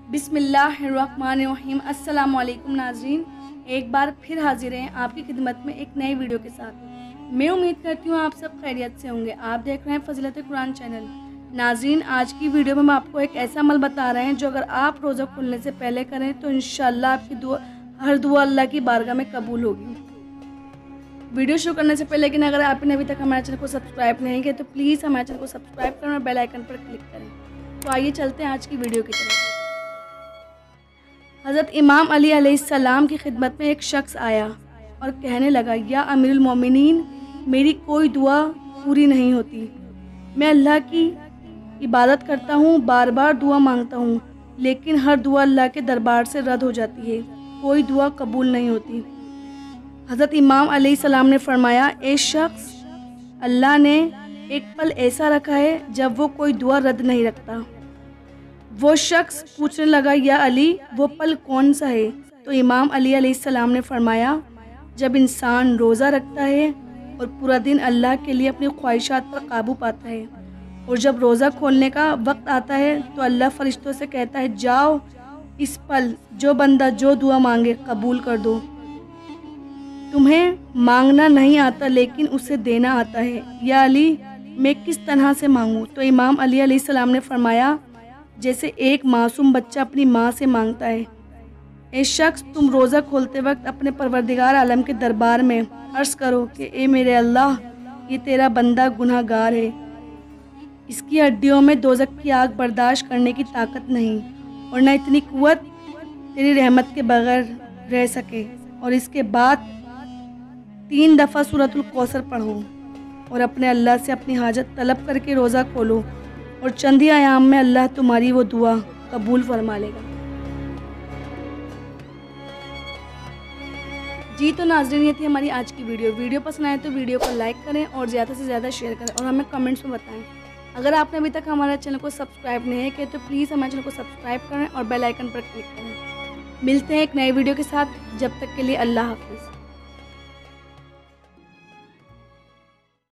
बिस्मिल्लाहिर्रहमानिर्रहीम। अस्सलाम वालेकुम नाज़रीन, एक बार फिर हाजिर हैं आपकी खिदमत में एक नई वीडियो के साथ। मैं उम्मीद करती हूँ आप सब खैरियत से होंगे। आप देख रहे हैं फजीलत कुरान चैनल। नाज़रीन, आज की वीडियो में हम आपको एक ऐसा अमल बता रहे हैं जो अगर आप रोज़ा खुलने से पहले करें तो इंशाल्लाह आपकी हर दुआ अल्लाह की बारगाह में कबूल होगी। वीडियो शुरू करने से पहले लेकिन अगर आपने अभी तक हमारे चैनल को सब्सक्राइब नहीं किया तो प्लीज़ हमारे चैनल को सब्सक्राइब करें और बेल आइकन पर क्लिक करें। तो आइए चलते हैं आज की वीडियो की तरफ। हज़रत इमाम अली अलैहिस्सलाम की खिदमत में एक शख्स आया और कहने लगा, या अमीरुल मोमिनीन, मेरी कोई दुआ पूरी नहीं होती। मैं अल्लाह की इबादत करता हूँ, बार बार दुआ मांगता हूँ, लेकिन हर दुआ अल्लाह के दरबार से रद्द हो जाती है, कोई दुआ कबूल नहीं होती। हज़रत इमाम अलैहिस्सलाम ने फरमाया, ए शख्स, अल्लाह ने एक पल ऐसा रखा है जब वो कोई दुआ रद्द नहीं रखता। वो शख्स पूछने लगा, या अली, वो पल कौन सा है? तो इमाम अली अलैहिस्सलाम ने फरमाया, जब इंसान रोज़ा रखता है और पूरा दिन अल्लाह के लिए अपनी ख्वाहिशात पर काबू पाता है, और जब रोज़ा खोलने का वक्त आता है तो अल्लाह फरिश्तों से कहता है, जाओ इस पल जो बंदा जो दुआ मांगे कबूल कर दो। तुम्हें मांगना नहीं आता लेकिन उसे देना आता है। या अली, मैं किस तरह से मांगूं? तो इमाम अली अलैहिस्सलाम ने फरमाया, जैसे एक मासूम बच्चा अपनी माँ से मांगता है। ए शख्स, तुम रोज़ा खोलते वक्त अपने परवरदिगार आलम के दरबार में अर्ज़ करो कि ए मेरे अल्लाह, ये तेरा बंदा गुनहगार है, इसकी हड्डियों में दोज़ख की आग बर्दाश्त करने की ताकत नहीं और न इतनी कुव्वत तेरी रहमत के बगैर रह सके। और इसके बाद 3 दफ़ा सूरतुल कौसर पढ़ो और अपने अल्लाह से अपनी हाजत तलब करके रोज़ा खोलो, और चंद ही आयाम में अल्लाह तुम्हारी वो दुआ कबूल फरमा लेगा। जी तो नाज़रीन, ये थी हमारी आज की वीडियो पसंद आए तो वीडियो को लाइक करें और ज़्यादा से ज़्यादा शेयर करें और हमें कमेंट्स में बताएं। अगर आपने अभी तक हमारे चैनल को सब्सक्राइब नहीं किया तो प्लीज़ हमारे चैनल को सब्सक्राइब करें और बेल आइकन पर क्लिक करें। मिलते हैं एक नई वीडियो के साथ, जब तक के लिए अल्लाह हाफ़िज़।